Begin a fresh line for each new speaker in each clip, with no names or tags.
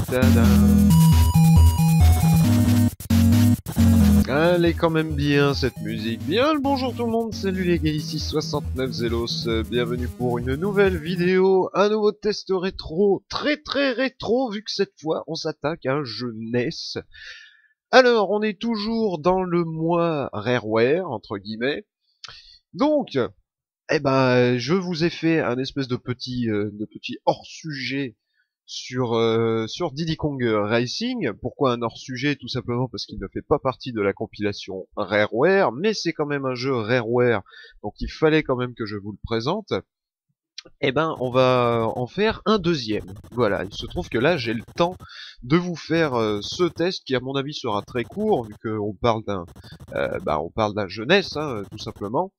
Tadam. Elle est quand même bien cette musique. Bien le bonjour tout le monde, salut les gars, ici 69 Zelos, bienvenue pour une nouvelle vidéo, un nouveau test rétro, très rétro, vu que cette fois on s'attaque à un jeu NES. Alors on est toujours dans le mois Rareware, entre guillemets, donc, eh ben, je vous ai fait un espèce de petit hors-sujet sur Diddy Kong Racing. Pourquoi un hors-sujet? Tout simplement parce qu'il ne fait pas partie de la compilation Rareware, mais c'est quand même un jeu Rareware, donc il fallait quand même que je vous le présente. Eh ben, on va en faire un deuxième. Voilà, il se trouve que là, j'ai le temps de vous faire ce test qui, à mon avis, sera très court, vu qu'on parle d'un jeunesse, hein, tout simplement.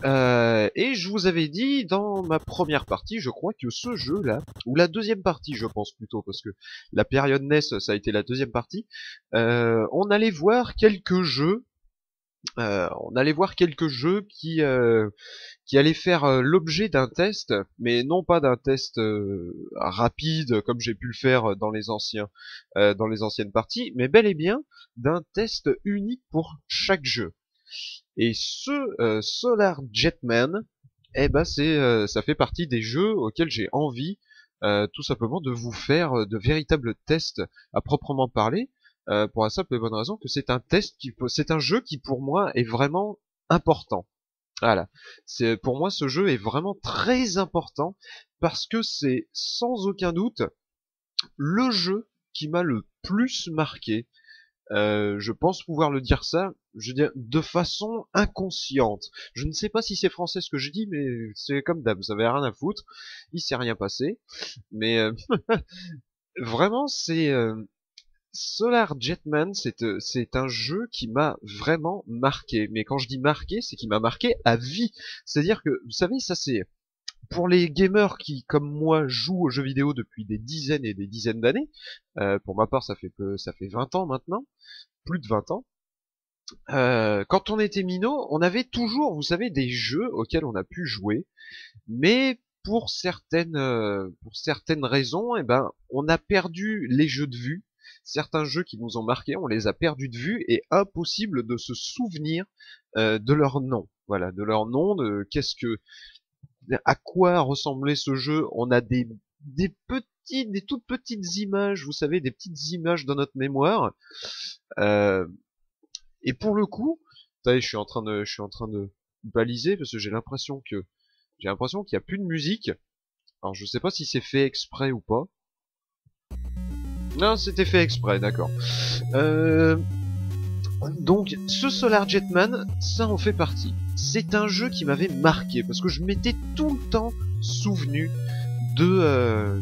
Et je vous avais dit dans ma première partie, je crois que ce jeu-là, ou la deuxième partie, je pense plutôt, parce que la période NES, ça a été la deuxième partie, on allait voir quelques jeux. Qui allaient faire l'objet d'un test, mais non pas d'un test rapide comme j'ai pu le faire dans les anciennes parties, mais bel et bien d'un test unique pour chaque jeu. Et ce Solar Jetman, eh ben ça fait partie des jeux auxquels j'ai envie tout simplement de vous faire de véritables tests à proprement parler, pour la simple et bonne raison que c'est un jeu qui pour moi est vraiment important. Voilà. Pour moi ce jeu est vraiment très important parce que c'est sans aucun doute le jeu qui m'a le plus marqué. Je pense pouvoir le dire ça, je veux dire, de façon inconsciente. Je ne sais pas si c'est français ce que je dis, mais c'est comme d'hab, ça avait rien à foutre, il s'est rien passé. Mais vraiment, Solar Jetman, c'est un jeu qui m'a vraiment marqué. Mais quand je dis marqué, c'est qu'il m'a marqué à vie. C'est-à-dire que, vous savez, ça c'est pour les gamers qui, comme moi, jouent aux jeux vidéo depuis des dizaines et des dizaines d'années. Pour ma part, ça fait 20 ans maintenant, plus de 20 ans. Quand on était minot, on avait toujours, vous savez, des jeux auxquels on a pu jouer, mais pour certaines raisons, eh ben, on a perdu les jeux de vue. Certains jeux qui nous ont marqués, on les a perdus de vue et impossible de se souvenir de leur nom. Voilà, de leur nom, à quoi ressemblait ce jeu. On a des toutes petites images, vous savez, des petites images dans notre mémoire. Et pour le coup, vous savez, je suis en train de baliser parce que j'ai l'impression qu'il y a plus de musique. Alors je sais pas si c'est fait exprès ou pas. Non, c'était fait exprès, d'accord. Donc, ce Solar Jetman, ça en fait partie. C'est un jeu qui m'avait marqué, parce que je m'étais tout le temps souvenu de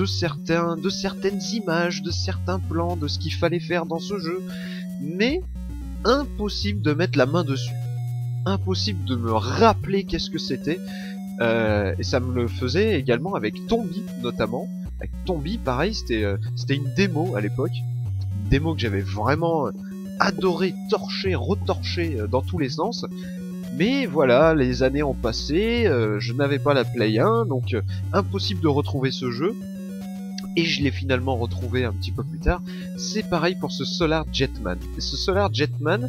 certaines images, de certains plans, de ce qu'il fallait faire dans ce jeu, mais impossible de mettre la main dessus. Impossible de me rappeler qu'est-ce que c'était. Et ça me le faisait également avec Tombi, notamment. Avec Tombi, pareil, c'était une démo à l'époque. Une démo que j'avais vraiment adoré torcher, retorcher dans tous les sens. Mais voilà, les années ont passé, je n'avais pas la Play 1, donc impossible de retrouver ce jeu. Et je l'ai finalement retrouvé un petit peu plus tard. C'est pareil pour ce Solar Jetman. Et ce Solar Jetman,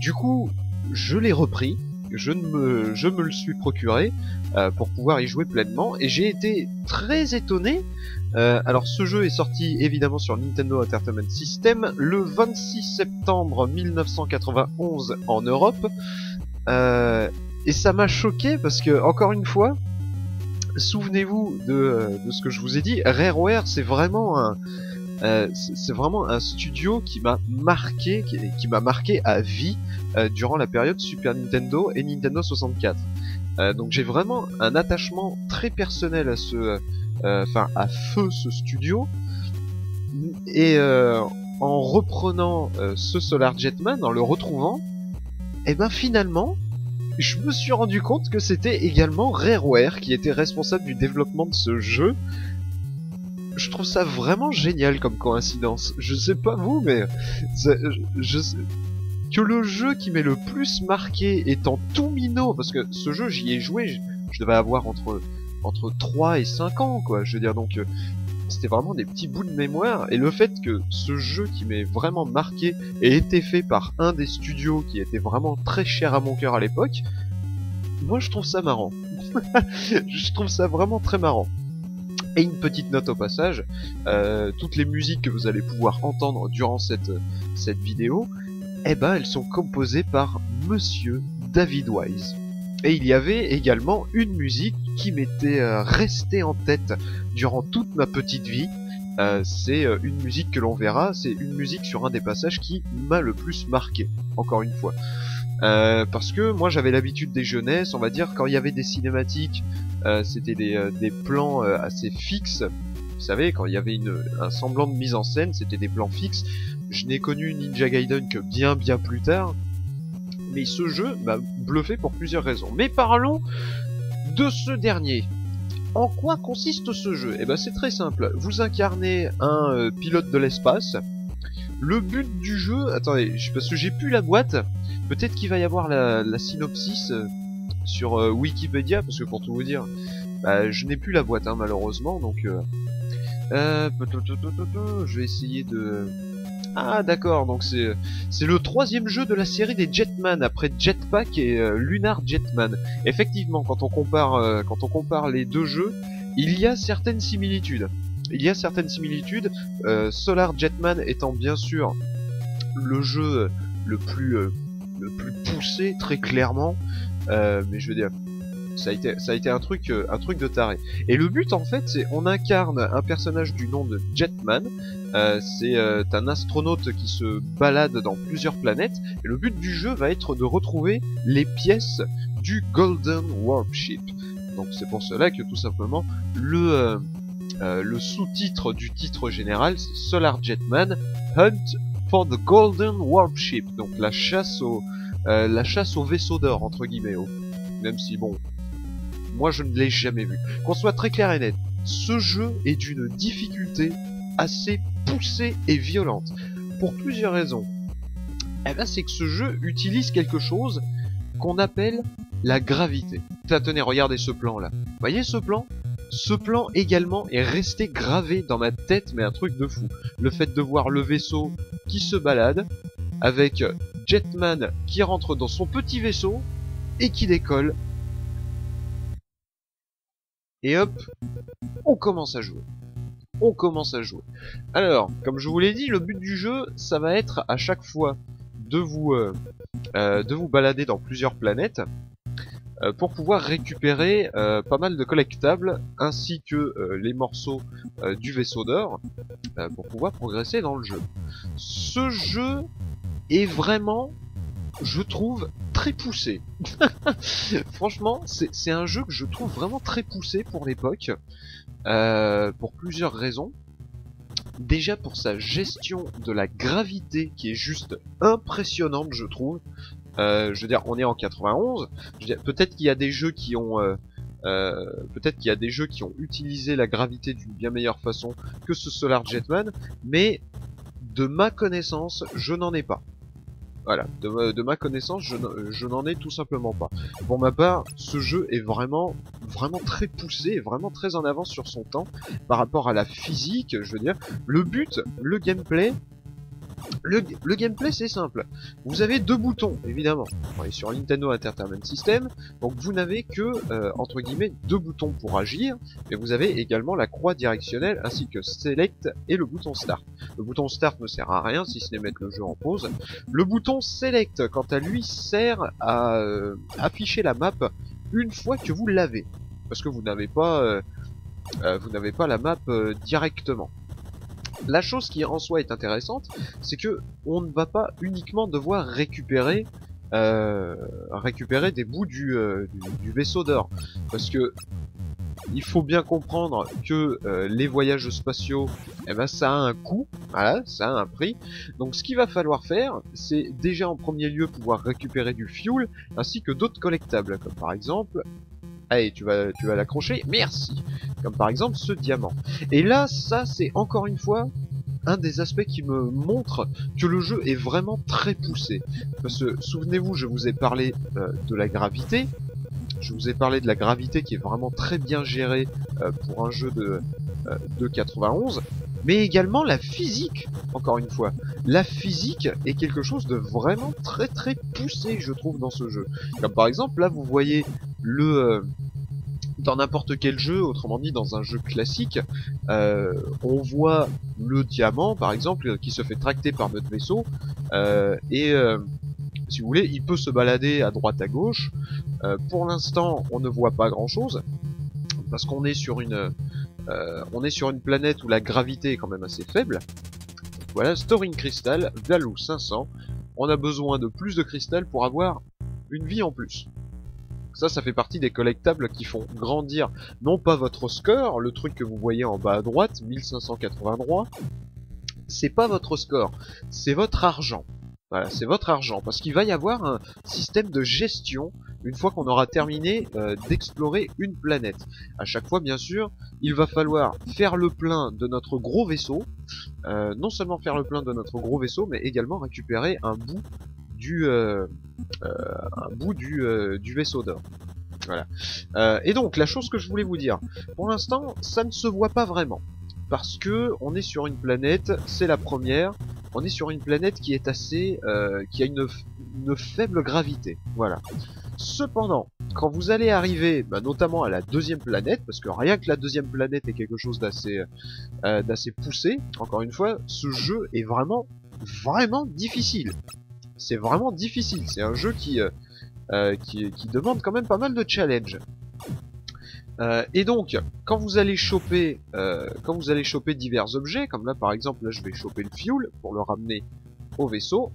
du coup, je l'ai repris. Je me le suis procuré pour pouvoir y jouer pleinement. Et j'ai été très étonné. Alors ce jeu est sorti évidemment sur Nintendo Entertainment System le 26 septembre 1991 en Europe. Et ça m'a choqué parce que, encore une fois, souvenez-vous de ce que je vous ai dit, Rareware c'est vraiment un studio qui m'a marqué, qui m'a marqué à vie durant la période Super Nintendo et Nintendo 64. Donc j'ai vraiment un attachement très personnel à à feu ce studio. Et en reprenant ce Solar Jetman, en le retrouvant, et ben finalement, je me suis rendu compte que c'était également Rareware qui était responsable du développement de ce jeu. Je trouve ça vraiment génial comme coïncidence. Je sais pas vous, mais que le jeu qui m'est le plus marqué étant tout minot, parce que ce jeu j'y ai joué, je devais avoir entre 3 et 5 ans, quoi. Je veux dire, donc c'était vraiment des petits bouts de mémoire, et le fait que ce jeu qui m'ait vraiment marqué ait été fait par un des studios qui était vraiment très cher à mon cœur à l'époque, moi je trouve ça marrant. Je trouve ça vraiment très marrant. Et une petite note au passage, toutes les musiques que vous allez pouvoir entendre durant cette vidéo, eh ben elles sont composées par Monsieur David Wise. Et il y avait également une musique qui m'était restée en tête durant toute ma petite vie. C'est une musique que l'on verra, c'est une musique sur un des passages qui m'a le plus marqué, encore une fois. Parce que moi j'avais l'habitude des jeunesses, on va dire, quand il y avait des cinématiques, c'était des plans assez fixes. Vous savez, quand il y avait un semblant de mise en scène, c'était des plans fixes. Je n'ai connu Ninja Gaiden que bien plus tard. Mais ce jeu m'a bluffé pour plusieurs raisons. Mais parlons de ce dernier. En quoi consiste ce jeu? Eh ben c'est très simple. Vous incarnez un pilote de l'espace. Le but du jeu... Attendez, parce que j'ai plus la boîte. Peut-être qu'il va y avoir la synopsis sur Wikipédia, parce que pour tout vous dire, je n'ai plus la boîte hein, malheureusement, donc... je vais essayer de... Ah d'accord, donc c'est le troisième jeu de la série des Jetman après Jetpack et Lunar Jetman. Effectivement, quand on compare les deux jeux, il y a certaines similitudes. Solar Jetman étant bien sûr le jeu le plus poussé très clairement, mais je veux dire, ça a été un truc de taré. Et le but en fait, c'est on incarne un personnage du nom de Jetman. C'est un astronaute qui se balade dans plusieurs planètes. Et le but du jeu va être de retrouver les pièces du Golden Warp Ship. Donc c'est pour cela que tout simplement le sous-titre du titre général c'est Solar Jetman Hunt for the Golden Warp Ship. Donc la chasse au vaisseau d'or entre guillemets. Même si bon, moi je ne l'ai jamais vu. Qu'on soit très clair et net, ce jeu est d'une difficulté assez poussée et violente. Pour plusieurs raisons. Eh ben, c'est que ce jeu utilise quelque chose qu'on appelle la gravité. Tenez, regardez ce plan là. Vous voyez ce plan? Ce plan également est resté gravé dans ma tête, mais un truc de fou. Le fait de voir le vaisseau qui se balade, avec Jetman qui rentre dans son petit vaisseau, et qui décolle. Et hop, on commence à jouer. Alors, comme je vous l'ai dit, le but du jeu, ça va être à chaque fois de vous balader dans plusieurs planètes pour pouvoir récupérer pas mal de collectables ainsi que les morceaux du vaisseau d'or pour pouvoir progresser dans le jeu. Ce jeu est vraiment, je trouve, très poussé. Franchement, c'est un jeu que je trouve vraiment très poussé pour l'époque, pour plusieurs raisons. Déjà pour sa gestion de la gravité qui est juste impressionnante, je trouve. Je veux dire, on est en 91. Peut-être qu'il y a des jeux qui ont utilisé la gravité d'une bien meilleure façon que ce Solar Jetman, mais de ma connaissance, je n'en ai pas. Voilà, de ma connaissance, je n'en ai tout simplement pas. Pour ma part, ce jeu est vraiment très poussé, et vraiment très en avance sur son temps par rapport à la physique, je veux dire. Le but, le gameplay, c'est simple. Vous avez deux boutons, évidemment. On est sur Nintendo Entertainment System, donc vous n'avez que, entre guillemets, deux boutons pour agir, mais vous avez également la croix directionnelle, ainsi que Select et le bouton Start. Le bouton Start ne sert à rien, si ce n'est mettre le jeu en pause. Le bouton Select, quant à lui, sert à afficher la map une fois que vous l'avez, parce que vous n'avez pas la map directement. La chose qui en soi est intéressante, c'est que on ne va pas uniquement devoir récupérer des bouts du vaisseau d'or, parce que il faut bien comprendre que les voyages spatiaux, eh ben ça a un coût, voilà, ça a un prix. Donc ce qu'il va falloir faire, c'est déjà en premier lieu pouvoir récupérer du fuel ainsi que d'autres collectables, comme par exemple, allez, tu vas l'accrocher, merci. Comme par exemple ce diamant. Et là, ça c'est encore une fois un des aspects qui me montre que le jeu est vraiment très poussé. Parce que, souvenez-vous, je vous ai parlé de la gravité. Je vous ai parlé de la gravité qui est vraiment très bien gérée pour un jeu de 91, mais également la physique, encore une fois. La physique est quelque chose de vraiment très très poussé, je trouve, dans ce jeu. Comme par exemple, là, vous voyez le... dans n'importe quel jeu, autrement dit dans un jeu classique, on voit le diamant, par exemple, qui se fait tracter par notre vaisseau, si vous voulez, il peut se balader à droite à gauche. Pour l'instant, on ne voit pas grand-chose, parce qu'on est sur une planète où la gravité est quand même assez faible. Donc voilà, Storing Crystal, value 500. On a besoin de plus de cristal pour avoir une vie en plus. Ça fait partie des collectables qui font grandir, non pas votre score, le truc que vous voyez en bas à droite, 1583, c'est pas votre score, c'est votre argent. Voilà, c'est votre argent, parce qu'il va y avoir un système de gestion une fois qu'on aura terminé d'explorer une planète. À chaque fois, bien sûr, il va falloir faire le plein de notre gros vaisseau, non seulement faire le plein de notre gros vaisseau, mais également récupérer un bout du vaisseau d'or. Voilà. Et donc, la chose que je voulais vous dire, pour l'instant, ça ne se voit pas vraiment. Parce que on est sur une planète, c'est la première, on est sur une planète qui est assez, qui a une faible gravité. Voilà. Cependant, quand vous allez arriver, notamment à la deuxième planète, parce que rien que la deuxième planète est quelque chose d'assez poussé, encore une fois, ce jeu est vraiment difficile. C'est vraiment difficile, c'est un jeu qui demande quand même pas mal de challenge. Et donc, quand vous allez choper divers objets, comme là par exemple, là je vais choper le fuel pour le ramener au vaisseau.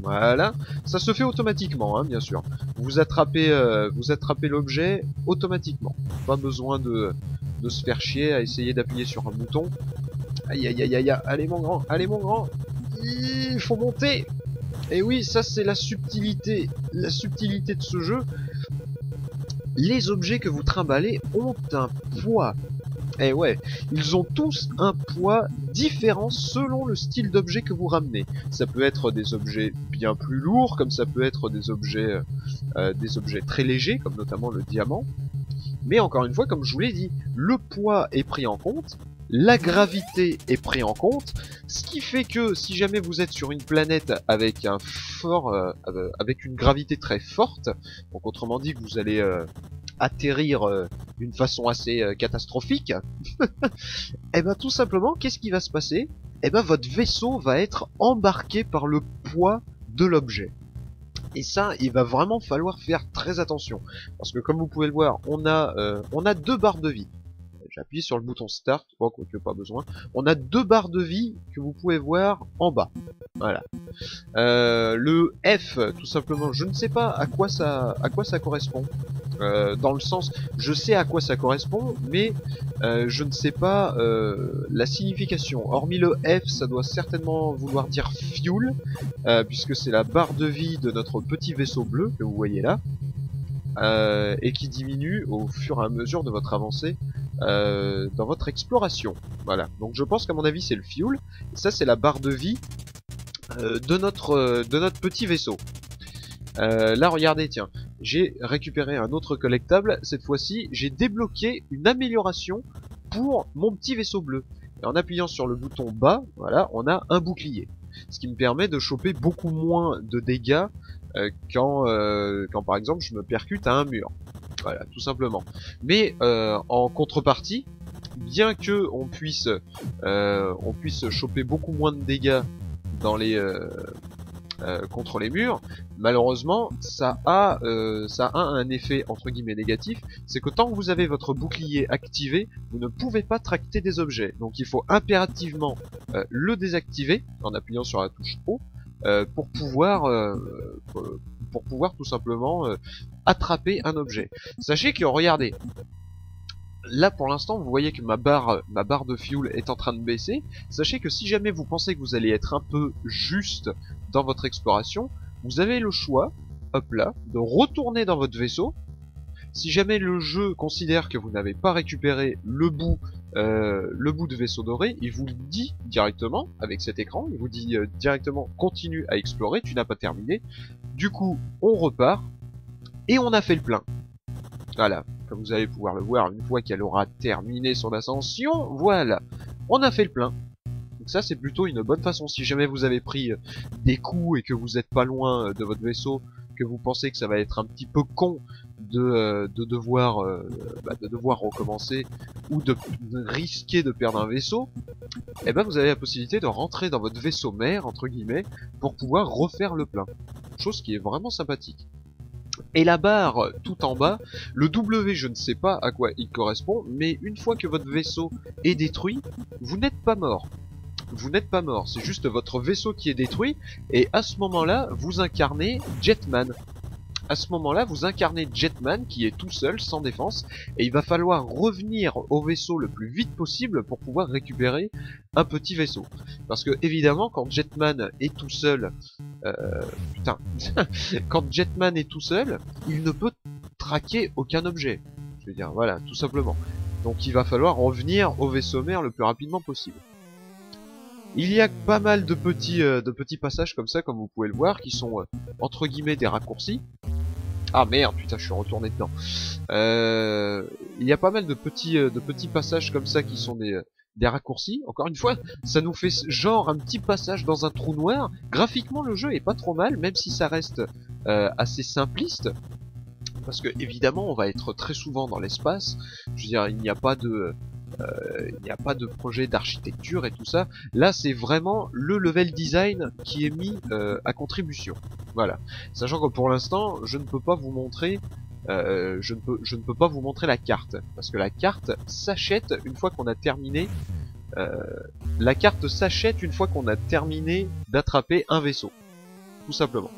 Voilà, ça se fait automatiquement, hein, bien sûr. Vous attrapez l'objet automatiquement. Pas besoin de se faire chier à essayer d'appuyer sur un bouton. Aïe aïe aïe aïe, allez mon grand, il faut monter. Et oui, ça c'est la subtilité de ce jeu. Les objets que vous trimballez ont un poids. Eh ouais, ils ont tous un poids différent selon le style d'objet que vous ramenez. Ça peut être des objets bien plus lourds, comme ça peut être des objets très légers, comme notamment le diamant. Mais encore une fois, comme je vous l'ai dit, le poids est pris en compte, la gravité est pris en compte, ce qui fait que si jamais vous êtes sur une planète avec avec une gravité très forte, donc autrement dit que vous allez atterrir d'une façon assez catastrophique, et ben tout simplement, qu'est-ce qui va se passer? Et ben votre vaisseau va être embarqué par le poids de l'objet. Et ça, il va vraiment falloir faire très attention, parce que comme vous pouvez le voir, on a 2 barres de vie. J'ai appuyé sur le bouton Start, quoique pas besoin. On a 2 barres de vie que vous pouvez voir en bas. Voilà. Le F, tout simplement, je ne sais pas à quoi ça correspond. Dans le sens, je sais à quoi ça correspond, mais je ne sais pas la signification. Hormis le F, ça doit certainement vouloir dire fuel, puisque c'est la barre de vie de notre petit vaisseau bleu que vous voyez là, et qui diminue au fur et à mesure de votre avancée dans votre exploration. Voilà. Donc je pense qu'à mon avis c'est le fuel, et ça c'est la barre de vie de notre petit vaisseau. Là regardez, tiens, j'ai récupéré un autre collectable. Cette fois-ci j'ai débloqué une amélioration pour mon petit vaisseau bleu. Et en appuyant sur le bouton bas, voilà, on a un bouclier, ce qui me permet de choper beaucoup moins de dégâts quand par exemple je me percute à un mur. Voilà, tout simplement. Mais en contrepartie, bien que on puisse choper beaucoup moins de dégâts dans les contre les murs, malheureusement ça a un effet entre guillemets négatif, c'est que tant que vous avez votre bouclier activé, vous ne pouvez pas tracter des objets. Donc il faut impérativement le désactiver en appuyant sur la touche O pour pouvoir tout simplement attraper un objet. Sachez que regardez, là pour l'instant vous voyez que ma barre de fuel est en train de baisser. Sachez que si jamais vous pensez que vous allez être un peu juste dans votre exploration, vous avez le choix, hop là, de retourner dans votre vaisseau. Si jamais le jeu considère que vous n'avez pas récupéré le bout de vaisseau doré, il vous le dit directement avec cet écran, il vous dit directement continue à explorer, tu n'as pas terminé. Du coup on repart et on a fait le plein. Voilà, comme vous allez pouvoir le voir, une fois qu'elle aura terminé son ascension, voilà, on a fait le plein. Donc ça c'est plutôt une bonne façon. Si jamais vous avez pris des coups et que vous n'êtes pas loin de votre vaisseau, que vous pensez que ça va être un petit peu con de devoir recommencer ou de risquer de perdre un vaisseau, eh ben vous avez la possibilité de rentrer dans votre vaisseau mère entre guillemets pour pouvoir refaire le plein. Chose qui est vraiment sympathique. Et la barre tout en bas, le W je ne sais pas à quoi il correspond, mais une fois que votre vaisseau est détruit, vous n'êtes pas mort. Vous n'êtes pas mort, c'est juste votre vaisseau qui est détruit, et à ce moment-là, vous incarnez Jetman. À ce moment-là, vous incarnez Jetman qui est tout seul, sans défense, et il va falloir revenir au vaisseau le plus vite possible pour pouvoir récupérer un petit vaisseau. Parce que évidemment, quand Jetman est tout seul, quand Jetman est tout seul, il ne peut traquer aucun objet. Je veux dire, voilà, tout simplement. Donc il va falloir revenir au vaisseau mère le plus rapidement possible. Il y a pas mal de petits passages comme ça, comme vous pouvez le voir, qui sont entre guillemets des raccourcis. Ah merde, putain, je suis retourné dedans. Il y a pas mal de petits passages comme ça qui sont des raccourcis. Encore une fois, ça nous fait genre un petit passage dans un trou noir. Graphiquement, le jeu est pas trop mal, même si ça reste assez simpliste. Parce que évidemment, on va être très souvent dans l'espace. Je veux dire, il n'y a pas de projet d'architecture et tout ça. Là, c'est vraiment le level design qui est mis à contribution. Voilà. Sachant que pour l'instant, je ne peux pas vous montrer, je ne peux pas vous montrer la carte, parce que la carte s'achète une fois qu'on a terminé. La carte s'achète une fois qu'on a terminé d'attraper un vaisseau, tout simplement.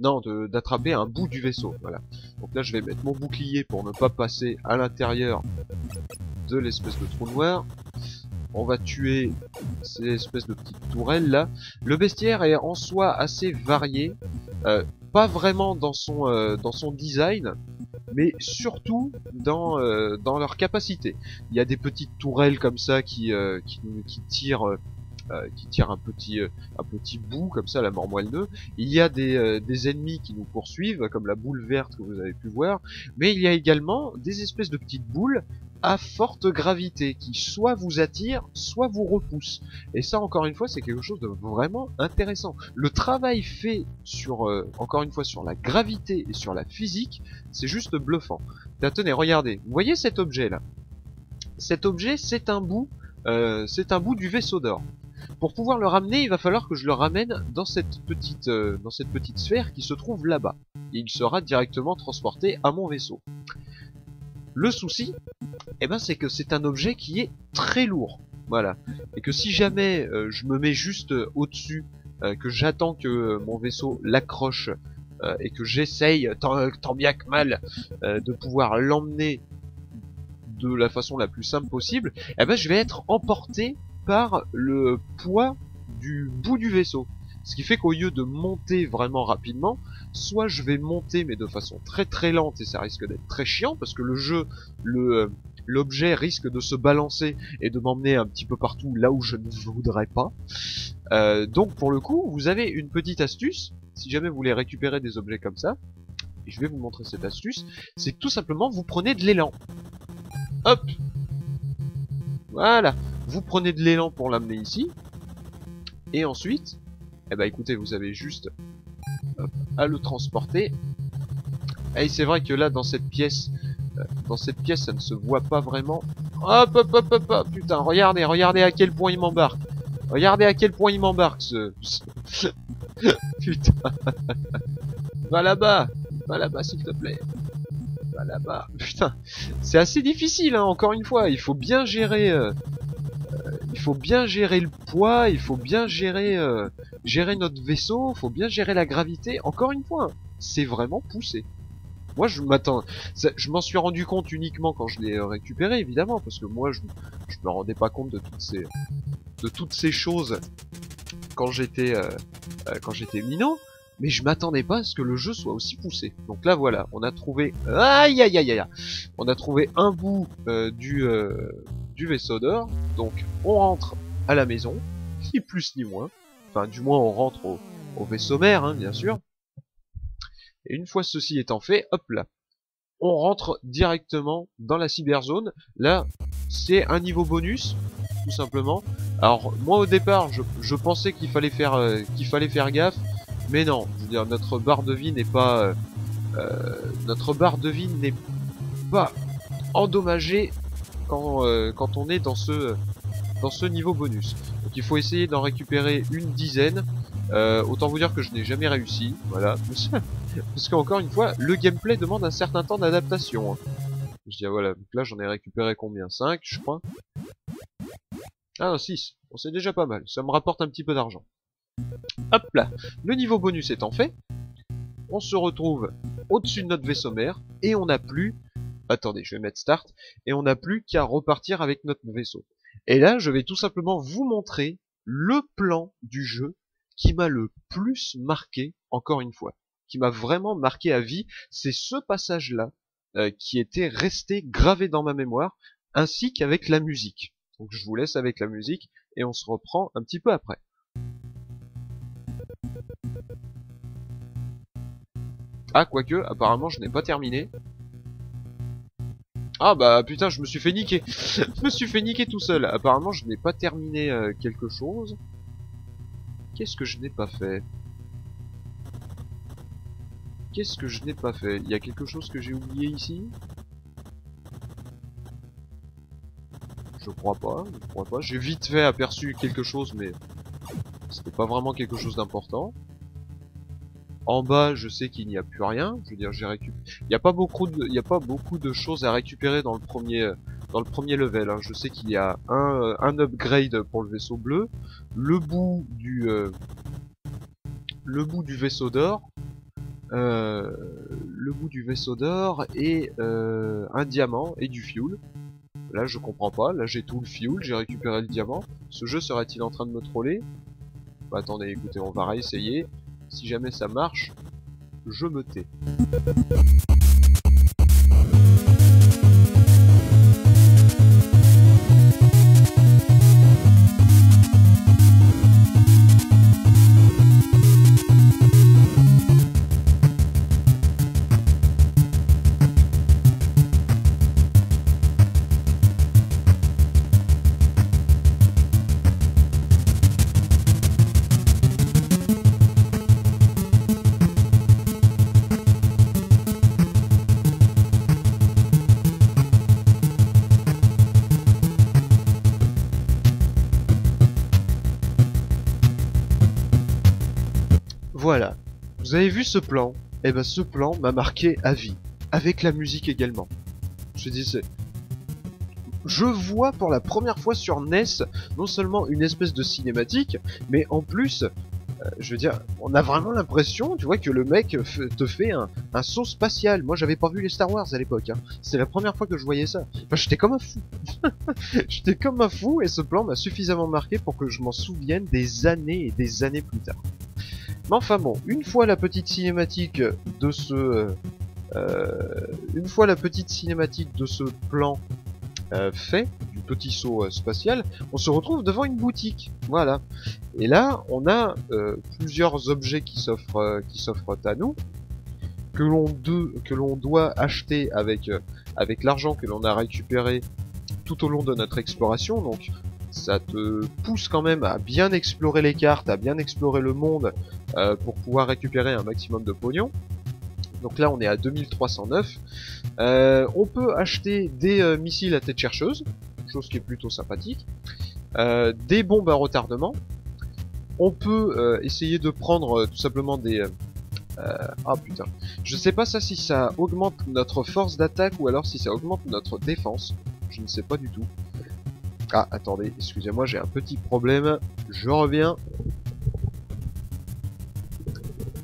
Non, d'attraper un bout du vaisseau, voilà. Donc là je vais mettre mon bouclier pour ne pas passer à l'intérieur de l'espèce de trou noir. On va tuer ces espèces de petites tourelles là. Le bestiaire est en soi assez varié, pas vraiment dans son design, mais surtout dans leur capacité. Il y a des petites tourelles comme ça qui tirent un petit bout comme ça, la mort moelle-nœud. Il y a des ennemis qui nous poursuivent, comme la boule verte que vous avez pu voir, mais il y a également des espèces de petites boules à forte gravité qui soit vous attirent, soit vous repoussent. Et ça, encore une fois, c'est quelque chose de vraiment intéressant. Le travail fait sur, encore une fois, sur la gravité et sur la physique, c'est juste bluffant. Là, tenez, regardez, vous voyez cet objet là? Cet objet, c'est un bout du vaisseau d'or. Pour pouvoir le ramener, il va falloir que je le ramène dans cette petite sphère qui se trouve là-bas. Et il sera directement transporté à mon vaisseau. Le souci, eh ben, c'est que c'est un objet qui est très lourd. Voilà. Et que si jamais je me mets juste au-dessus, que j'attends que mon vaisseau l'accroche, et que j'essaye, tant bien que mal, de pouvoir l'emmener de la façon la plus simple possible, eh ben, je vais être emporté par le poids du bout du vaisseau. Ce qui fait qu'au lieu de monter vraiment rapidement, soit je vais monter mais de façon très très lente et ça risque d'être très chiant parce que le jeu, l'objet risque de se balancer et de m'emmener un petit peu partout là où je ne voudrais pas. Donc pour le coup, vous avez une petite astuce, si jamais vous voulez récupérer des objets comme ça, et je vais vous montrer cette astuce, c'est que tout simplement vous prenez de l'élan. Hop! Voilà! Vous prenez de l'élan pour l'amener ici, et ensuite, eh ben écoutez, vous avez juste à le transporter. Et c'est vrai que là, dans cette pièce, ça ne se voit pas vraiment. Hop, hop, hop, hop, hop, putain, regardez à quel point il m'embarque. Regardez à quel point il m'embarque, ce... Putain. Va là-bas, s'il te plaît. Va là-bas. Putain, c'est assez difficile, hein, encore une fois. Il faut bien gérer... il faut bien gérer le poids, il faut bien gérer notre vaisseau, il faut bien gérer la gravité. Encore une fois, hein, c'est vraiment poussé. Moi, je m'en suis rendu compte uniquement quand je l'ai récupéré, évidemment, parce que moi, je me rendais pas compte de toutes ces choses quand j'étais minot. Mais je m'attendais pas à ce que le jeu soit aussi poussé. Donc là, voilà, on a trouvé, aïe aïe aïe aïe, on a trouvé un bout du vaisseau d'or. Donc on rentre à la maison, ni plus ni moins. Enfin, du moins on rentre au vaisseau mère, hein, bien sûr. Et une fois ceci étant fait, hop là, on rentre directement dans la cyberzone. Là, c'est un niveau bonus, tout simplement. Alors, moi au départ, je pensais qu'il fallait faire gaffe, mais non. Je veux dire, notre barre de vie n'est pas endommagée quand on est dans ce niveau bonus. Donc il faut essayer d'en récupérer une dizaine. Autant vous dire que je n'ai jamais réussi, voilà. Parce qu'encore une fois, le gameplay demande un certain temps d'adaptation. Je dis, ah, voilà, donc là j'en ai récupéré combien? 5, je crois. Ah non, 6. Bon, c'est déjà pas mal, ça me rapporte un petit peu d'argent. Hop là, le niveau bonus étant fait, on se retrouve au-dessus de notre vaisseau mère, et on n'a plus... Attendez, je vais mettre start, et on n'a plus qu'à repartir avec notre vaisseau. Et là, je vais tout simplement vous montrer le plan du jeu qui m'a le plus marqué, encore une fois, qui m'a vraiment marqué à vie. C'est ce passage-là qui était resté gravé dans ma mémoire, ainsi qu'avec la musique. Donc je vous laisse avec la musique, et on se reprend un petit peu après. Ah, quoique, apparemment je n'ai pas terminé. Ah bah putain, je me suis fait niquer. Je me suis fait niquer tout seul. Apparemment je n'ai pas terminé quelque chose. Qu'est-ce que je n'ai pas fait? Qu'est-ce que je n'ai pas fait? Il y a quelque chose que j'ai oublié ici? Je crois pas, je crois pas. J'ai vite fait aperçu quelque chose, mais c'était pas vraiment quelque chose d'important. En bas, je sais qu'il n'y a plus rien. Je veux dire, j'ai récupéré. Il n'y a pas beaucoup de choses à récupérer dans le premier level. Hein. Je sais qu'il y a un upgrade pour le vaisseau bleu, le bout du vaisseau d'or, et un diamant et du fuel. Là, je comprends pas. Là, j'ai tout le fuel, j'ai récupéré le diamant. Ce jeu serait-il en train de me troller? Bah, attendez, écoutez, on va réessayer. Si jamais ça marche, je me tais. Voilà, vous avez vu ce plan? Eh ben ce plan m'a marqué à vie, avec la musique également. Je vois pour la première fois sur NES non seulement une espèce de cinématique, mais en plus, je veux dire, on a vraiment l'impression, tu vois, que le mec te fait un saut spatial. Moi j'avais pas vu les Star Wars à l'époque, hein. C'est la première fois que je voyais ça. Enfin, j'étais comme un fou. J'étais comme un fou, et ce plan m'a suffisamment marqué pour que je m'en souvienne des années et des années plus tard. Mais enfin bon, une fois la petite cinématique de ce plan fait, du petit saut spatial, on se retrouve devant une boutique. Voilà. Et là, on a plusieurs objets qui s'offrent à nous, que l'on doit acheter avec l'argent que l'on a récupéré tout au long de notre exploration. Donc ça te pousse quand même à bien explorer les cartes, à bien explorer le monde pour pouvoir récupérer un maximum de pognon. Donc là on est à 2309. On peut acheter des missiles à tête chercheuse, chose qui est plutôt sympathique. Des bombes à retardement. On peut essayer de prendre tout simplement des... ah putain, je sais pas ça si ça augmente notre force d'attaque ou alors si ça augmente notre défense. Je ne sais pas du tout. Ah, attendez, excusez-moi, j'ai un petit problème. Je reviens.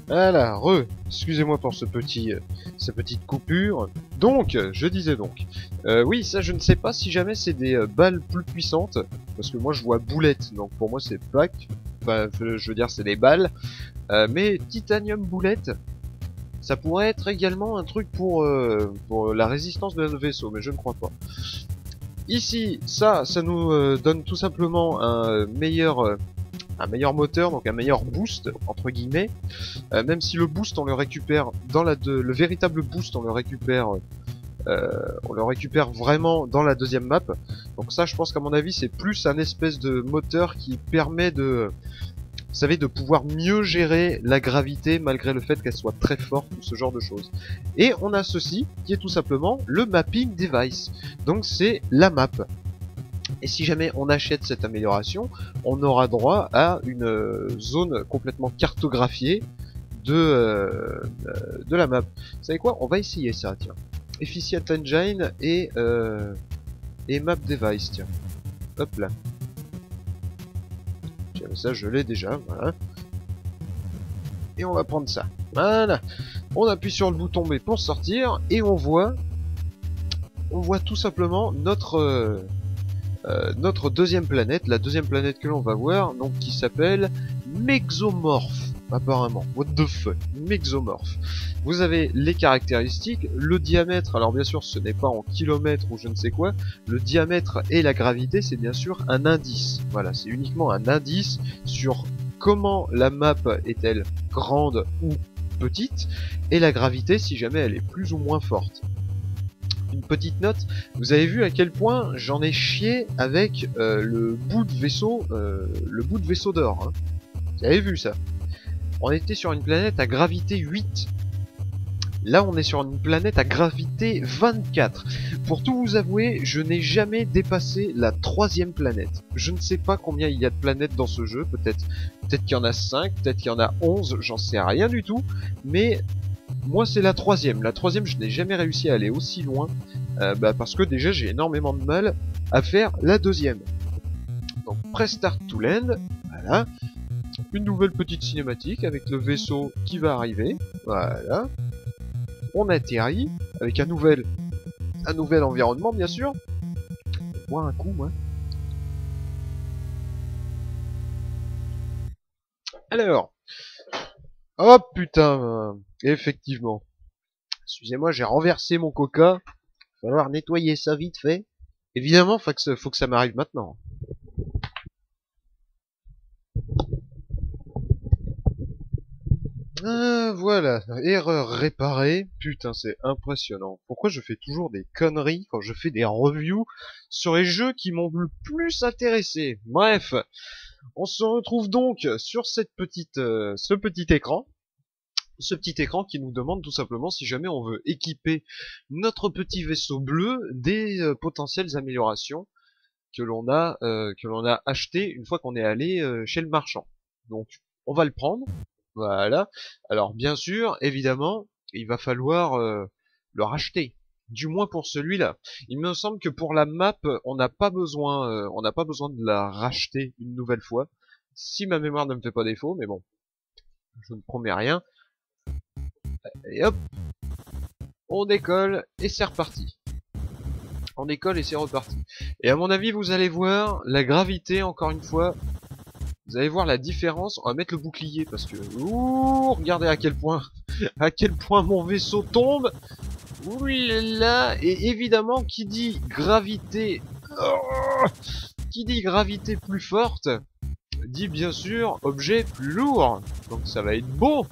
Voilà, excusez-moi pour cette petite coupure. Donc, je disais donc. Oui, ça, je ne sais pas si jamais c'est des balles plus puissantes. Parce que moi, je vois boulettes. Donc, pour moi, c'est pack. Enfin, je veux dire, c'est des balles. Mais titanium boulette, ça pourrait être également un truc pour la résistance de notre vaisseau. Mais je ne crois pas. Ici, ça nous donne tout simplement un meilleur moteur, donc un meilleur boost entre guillemets. Même si le boost on le récupère le véritable boost on le récupère On le récupère vraiment dans la deuxième map. Donc ça, je pense qu'à mon avis, c'est plus un espèce de moteur qui permet de, vous savez, de pouvoir mieux gérer la gravité malgré le fait qu'elle soit très forte ou ce genre de choses. Et on a ceci qui est tout simplement le mapping device. Donc c'est la map. Et si jamais on achète cette amélioration, on aura droit à une zone complètement cartographiée de la map. Vous savez quoi? On va essayer ça, tiens. Efficient Engine et Map Device, tiens. Hop là. Tiens, ça je l'ai déjà, voilà. Et on va prendre ça. Voilà. On appuie sur le bouton B pour sortir et on voit tout simplement notre deuxième planète, la deuxième planète que l'on va voir, donc qui s'appelle Mexomorph. Apparemment, what the fuck, Mexomorph. Vous avez les caractéristiques, le diamètre, alors bien sûr ce n'est pas en kilomètres ou je ne sais quoi, le diamètre et la gravité c'est bien sûr un indice, voilà, c'est uniquement un indice sur comment la map est-elle grande ou petite, et la gravité si jamais elle est plus ou moins forte. Une petite note, vous avez vu à quel point j'en ai chié avec le bout de vaisseau d'or, hein. Vous avez vu ça? On était sur une planète à gravité 8. Là, on est sur une planète à gravité 24. Pour tout vous avouer, je n'ai jamais dépassé la 3e planète. Je ne sais pas combien il y a de planètes dans ce jeu. Peut-être qu'il y en a 5, peut-être qu'il y en a 11, j'en sais rien du tout. Mais moi, c'est la 3e. La 3e, je n'ai jamais réussi à aller aussi loin. Parce que déjà, j'ai énormément de mal à faire la 2e. Donc, press start to land. Voilà. Une nouvelle petite cinématique avec le vaisseau qui va arriver. Voilà. On atterrit avec un nouvel environnement, bien sûr. Je vais boire un coup, moi. Alors. Oh putain. Effectivement. Excusez-moi, j'ai renversé mon coca. Il va falloir nettoyer ça vite fait. Évidemment, faut que ça m'arrive maintenant. Voilà, erreur réparée. Putain, c'est impressionnant. Pourquoi je fais toujours des conneries quand je fais des reviews sur les jeux qui m'ont le plus intéressé? Bref, on se retrouve donc sur ce petit écran. Ce petit écran qui nous demande tout simplement si jamais on veut équiper notre petit vaisseau bleu des potentielles améliorations que l'on a acheté une fois qu'on est allé chez le marchand. Donc, on va le prendre. Voilà. Alors bien sûr, évidemment, il va falloir le racheter. Du moins pour celui-là. Il me semble que pour la map, on n'a pas besoin de la racheter une nouvelle fois. Si ma mémoire ne me fait pas défaut, mais bon, je ne promets rien. Et hop, on décolle et c'est reparti. On décolle et c'est reparti. Et à mon avis, vous allez voir la gravité encore une fois. Vous allez voir la différence. On va mettre le bouclier parce que... Ouh, regardez à quel point mon vaisseau tombe. Oui là. Et évidemment, qui dit gravité... qui dit gravité plus forte, dit bien sûr objet plus lourd. Donc ça va être beau.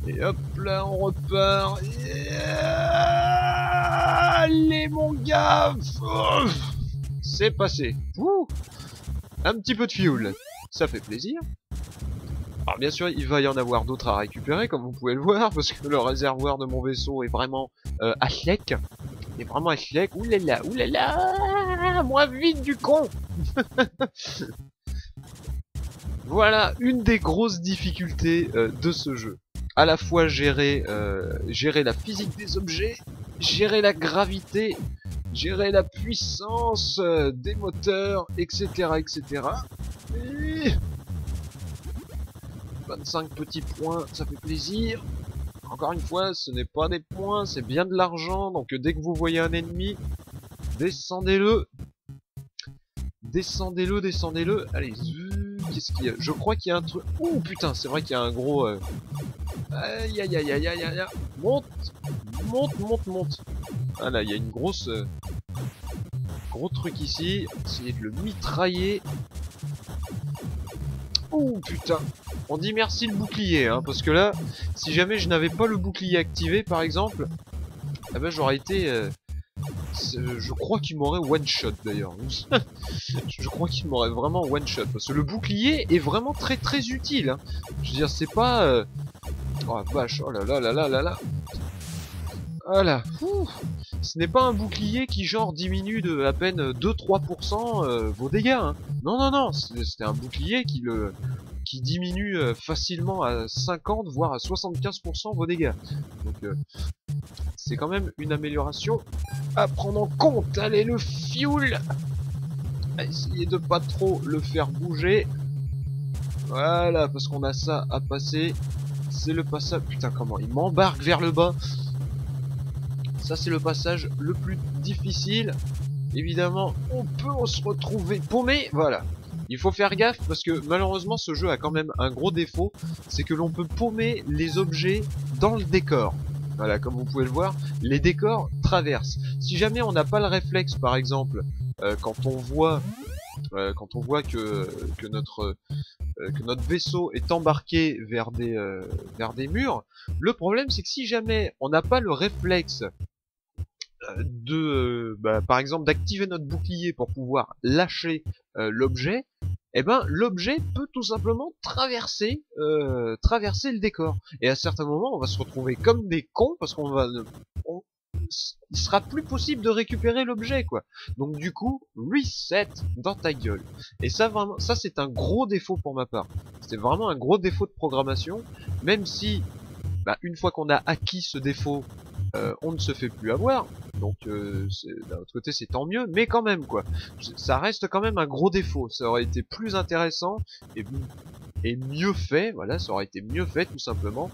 Et hop là, on repart. Allez mon gars. C'est passé. Ouh. Un petit peu de fuel. Ça fait plaisir. Alors bien sûr, il va y en avoir d'autres à récupérer, comme vous pouvez le voir, parce que le réservoir de mon vaisseau est vraiment à sec. Il est vraiment à sec. Oulala, moi vite du con. Voilà une des grosses difficultés de ce jeu. À la fois gérer la physique des objets, gérer la gravité, gérer la puissance des moteurs, etc., etc. Et 25 petits points, ça fait plaisir. Encore une fois, ce n'est pas des points, c'est bien de l'argent. Donc dès que vous voyez un ennemi, descendez-le. Descendez-le, descendez-le. Allez, qu'est-ce qu'il y a? Je crois qu'il y a un truc... Ouh putain, c'est vrai qu'il y a un gros... Aïe aïe aïe aïe aïe aïe. Monte, monte, monte, monte. Ah là, il y a une grosse... Gros truc ici. Essayez de le mitrailler. Ouh putain. On dit merci le bouclier, hein, parce que là, si jamais je n'avais pas le bouclier activé, par exemple, eh ben j'aurais été... je crois qu'il m'aurait one shot d'ailleurs. Je crois qu'il m'aurait vraiment one shot. Parce que le bouclier est vraiment très très utile. Hein. Je veux dire, c'est pas... Oh vache, oh là là là là là là. Voilà. Ce n'est pas un bouclier qui genre diminue de à peine 2-3% vos dégâts. Hein. Non, non, non. C'est un bouclier qui diminue facilement à 50 voire à 75% vos dégâts. Donc c'est quand même une amélioration à prendre en compte. Allez, le fuel, essayez de pas trop le faire bouger. Voilà, parce qu'on a ça à passer. C'est le passage... Putain, comment il m'embarque vers le bas. Ça, c'est le passage le plus difficile. Évidemment, on peut se retrouver paumé. Voilà. Il faut faire gaffe parce que malheureusement, ce jeu a quand même un gros défaut. C'est que l'on peut paumer les objets dans le décor. Voilà, comme vous pouvez le voir, les décors traversent. Si jamais on n'a pas le réflexe, par exemple, quand on voit que notre vaisseau est embarqué vers des murs, le problème c'est que si jamais on n'a pas le réflexe par exemple d'activer notre bouclier pour pouvoir lâcher l'objet, eh ben l'objet peut tout simplement traverser le décor. Et à certains moments, on va se retrouver comme des cons parce qu'on va il sera plus possible de récupérer l'objet, quoi. Donc du coup, reset dans ta gueule. Et ça vraiment, ça c'est un gros défaut pour ma part. C'est vraiment un gros défaut de programmation, même si une fois qu'on a acquis ce défaut, on ne se fait plus avoir. Donc d'un autre côté c'est tant mieux, mais quand même quoi. Ça reste quand même un gros défaut. Ça aurait été plus intéressant et mieux fait, voilà, ça aurait été mieux fait tout simplement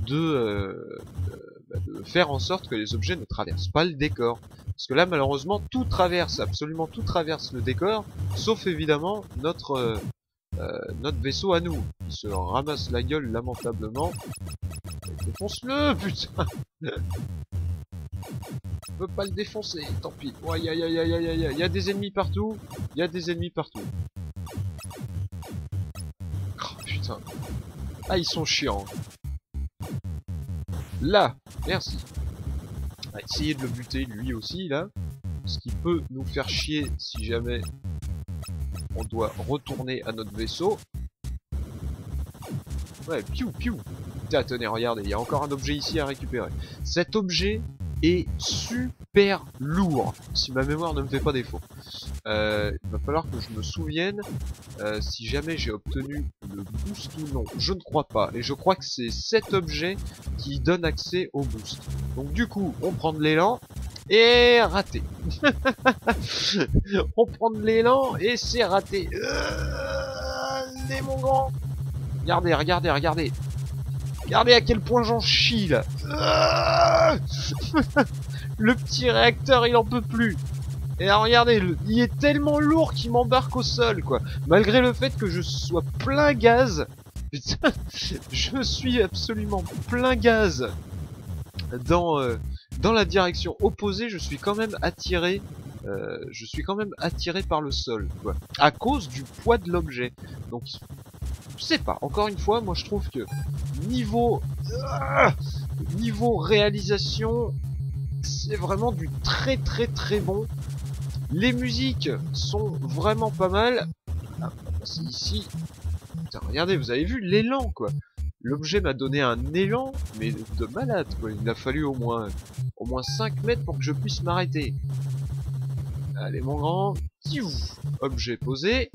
de faire en sorte que les objets ne traversent pas le décor. Parce que là malheureusement tout traverse, absolument tout traverse le décor, sauf évidemment notre vaisseau à nous, qui se ramasse la gueule lamentablement. Défonce-le, putain. Je peux pas le défoncer, tant pis. Aïe aïe aïe aïe aïe aïe, il y a des ennemis partout. Il y a des ennemis partout. Oh putain. Ah, ils sont chiants. Là, merci. On va essayer de le buter lui aussi là. Ce qui peut nous faire chier si jamais on doit retourner à notre vaisseau. Ouais, piou piou. Putain, tenez, regardez, il y a encore un objet ici à récupérer. Cet objet est super lourd, si ma mémoire ne me fait pas défaut. Il va falloir que je me souvienne si jamais j'ai obtenu le boost ou non. Je ne crois pas, et je crois que c'est cet objet qui donne accès au boost. Donc du coup, on prend de l'élan, et raté. On prend de l'élan, et c'est raté. Allez mon grand. Regardez, regardez, regardez. Regardez à quel point j'en chie là. Le petit réacteur il en peut plus. Et là, regardez, il est tellement lourd qu'il m'embarque au sol quoi. Malgré le fait que je sois plein gaz. Putain, je suis absolument plein gaz. Dans la direction opposée, je suis quand même attiré. Par le sol quoi. À cause du poids de l'objet. Donc je sais pas, encore une fois, moi je trouve que niveau réalisation, c'est vraiment du très très très bon. Les musiques sont vraiment pas mal. Ah, on va passer ici. Putain, regardez, vous avez vu l'élan quoi. L'objet m'a donné un élan, mais de malade quoi. Il a fallu au moins 5 mètres pour que je puisse m'arrêter. Allez mon grand, objet posé.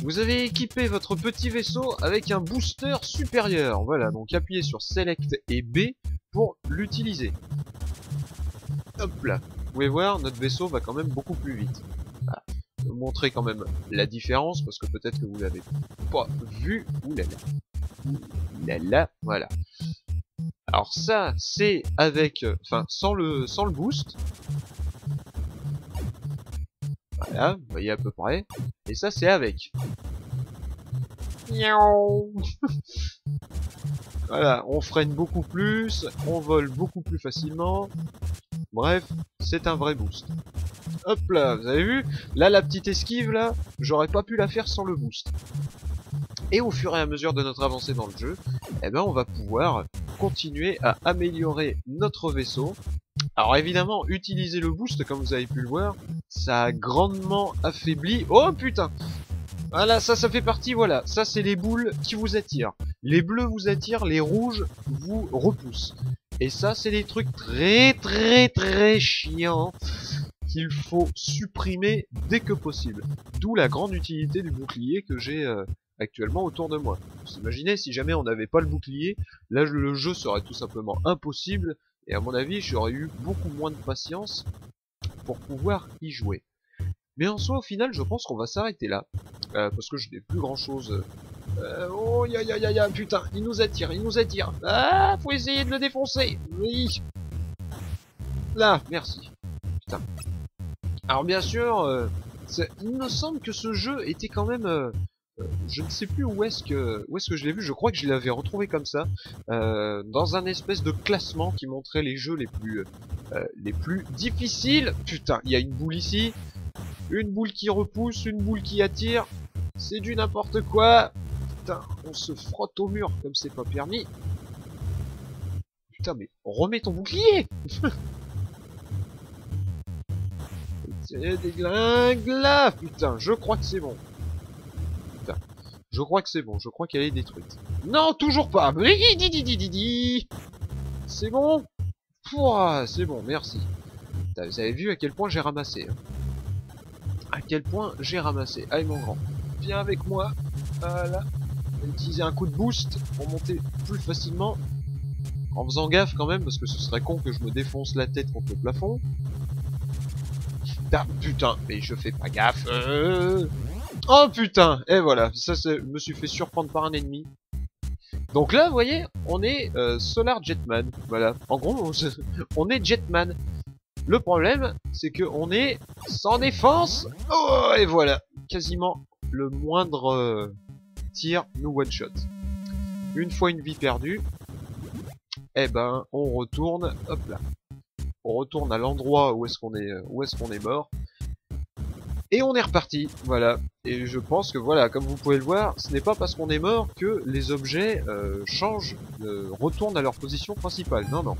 Vous avez équipé votre petit vaisseau avec un booster supérieur. Voilà, donc appuyez sur Select et B pour l'utiliser. Hop là. Vous pouvez voir, notre vaisseau va quand même beaucoup plus vite. Voilà. Je vais vous montrer quand même la différence, parce que peut-être que vous l'avez pas vu. Oulala. Oulala, voilà. Alors ça, c'est avec... Enfin, sans le boost. Voilà, vous voyez à peu près. Et ça, c'est avec. Voilà, on freine beaucoup plus, on vole beaucoup plus facilement. Bref, c'est un vrai boost. Hop là, vous avez vu? Là, la petite esquive, là, j'aurais pas pu la faire sans le boost. Et au fur et à mesure de notre avancée dans le jeu, eh ben, on va pouvoir continuer à améliorer notre vaisseau. Alors évidemment, utiliser le boost, comme vous avez pu le voir, ça a grandement affaibli... Oh putain! Voilà, ça fait partie, voilà. Ça, c'est les boules qui vous attirent. Les bleus vous attirent, les rouges vous repoussent. Et ça, c'est des trucs très chiants qu'il faut supprimer dès que possible. D'où la grande utilité du bouclier que j'ai actuellement autour de moi. Vous imaginez, si jamais on n'avait pas le bouclier, là, le jeu serait tout simplement impossible. Et à mon avis, j'aurais eu beaucoup moins de patience pour pouvoir y jouer. Mais en soi, au final, je pense qu'on va s'arrêter là. Parce que je n'ai plus grand chose. Oh, putain, il nous attire. Ah, faut essayer de le défoncer. Oui. Là, merci. Putain. Alors bien sûr, il me semble que ce jeu était quand même... je ne sais plus où est-ce que je l'ai vu, je crois que je l'avais retrouvé comme ça, dans un espèce de classement qui montrait les jeux les plus difficiles. Putain, il y a une boule ici. Une boule qui repousse, une boule qui attire. C'est du n'importe quoi. Putain, on se frotte au mur comme c'est pas permis. Putain, mais remets ton bouclier. C'est déglingue là. Putain, je crois que c'est bon. Putain, je crois que c'est bon. Je crois qu'elle est détruite. Non, toujours pas. C'est bon. Pouah, c'est bon, merci. Putain, vous avez vu à quel point j'ai ramassé. Hein. À quel point j'ai ramassé. Allez mon grand, viens avec moi. Voilà. On va utiliser un coup de boost pour monter plus facilement. En faisant gaffe quand même, parce que ce serait con que je me défonce la tête contre le plafond. Ah, putain, mais je fais pas gaffe. Oh putain. Et voilà, ça je me suis fait surprendre par un ennemi. Donc là, vous voyez, on est Solar Jetman. Voilà. En gros, on est Jetman. Le problème, c'est que on est sans défense. Oh, et voilà, quasiment le moindre tir nous one shot. Une fois une vie perdue, eh ben, on retourne, hop là, on retourne à l'endroit où est-ce qu'on est mort. Et on est reparti, voilà. Et je pense que voilà, comme vous pouvez le voir, ce n'est pas parce qu'on est mort que les objets changent, retournent à leur position principale. Non, non.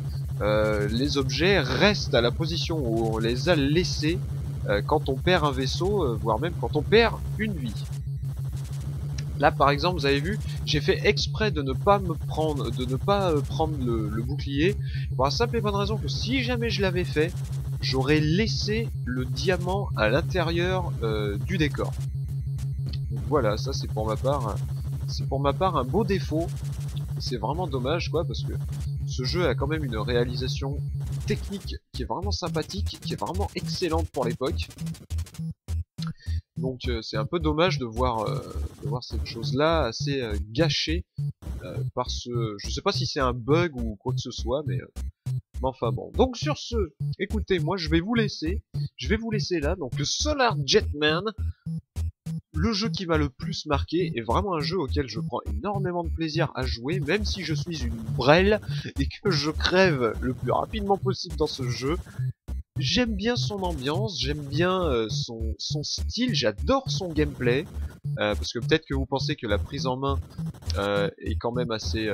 Les objets restent à la position où on les a laissés quand on perd un vaisseau, voire même quand on perd une vie. Là, par exemple, vous avez vu, j'ai fait exprès de ne pas prendre le bouclier, pour la simple et bonne raison que si jamais je l'avais fait, j'aurais laissé le diamant à l'intérieur du décor. Donc voilà, ça c'est pour ma part un beau défaut. C'est vraiment dommage quoi, parce que ce jeu a quand même une réalisation technique qui est vraiment sympathique, qui est vraiment excellente pour l'époque. Donc c'est un peu dommage de voir cette chose-là assez gâchée par ce... Je sais pas si c'est un bug ou quoi que ce soit, mais enfin bon. Donc sur ce, écoutez, moi je vais vous laisser là. Donc le Solar Jetman, le jeu qui m'a le plus marqué, est vraiment un jeu auquel je prends énormément de plaisir à jouer, même si je suis une brêle et que je crève le plus rapidement possible dans ce jeu. J'aime bien son ambiance, j'aime bien son style, j'adore son gameplay, parce que peut-être que vous pensez que la prise en main est quand même assez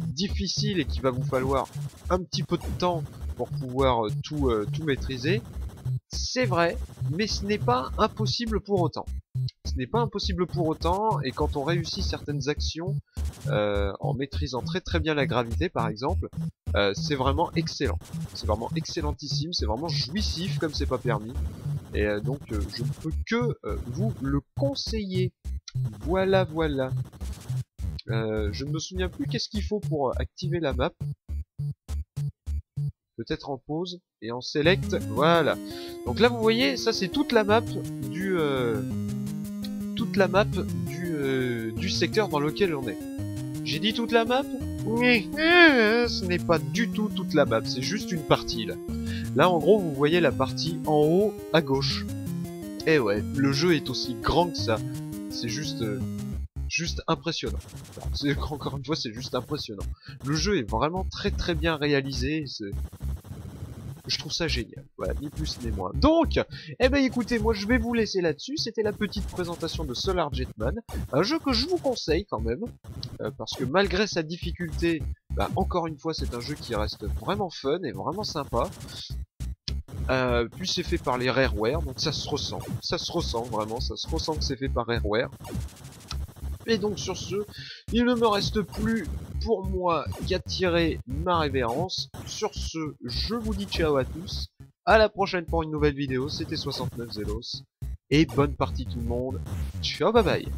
difficile et qu'il va vous falloir un petit peu de temps pour pouvoir tout maîtriser. C'est vrai, mais ce n'est pas impossible pour autant. Ce n'est pas impossible pour autant, et quand on réussit certaines actions, en maîtrisant très bien la gravité par exemple, c'est vraiment excellent. C'est vraiment excellentissime, c'est vraiment jouissif comme c'est pas permis. Et donc je ne peux que vous le conseiller. Voilà, voilà. Je ne me souviens plus qu'est-ce qu'il faut pour activer la map. Peut-être en pause et en select. Voilà. Donc là vous voyez, ça c'est toute la map du secteur dans lequel on est. J'ai dit toute la map? Oui. Ce n'est pas du tout toute la map, c'est juste une partie là. Là en gros vous voyez la partie en haut à gauche. Et ouais, le jeu est aussi grand que ça. C'est juste impressionnant. Encore une fois, c'est juste impressionnant. Le jeu est vraiment très bien réalisé. Je trouve ça génial, voilà, ni plus ni moins. Donc, eh ben écoutez, moi je vais vous laisser là-dessus, c'était la petite présentation de Solar Jetman, un jeu que je vous conseille quand même, parce que malgré sa difficulté, bah, encore une fois c'est un jeu qui reste vraiment fun et vraiment sympa. Puis c'est fait par les Rareware, donc ça se ressent vraiment, ça se ressent que c'est fait par Rareware. Et donc sur ce, il ne me reste plus pour moi qu'à tirer ma révérence. Sur ce, je vous dis ciao à tous, à la prochaine pour une nouvelle vidéo, c'était 69 Zelos, et bonne partie tout le monde, ciao bye bye.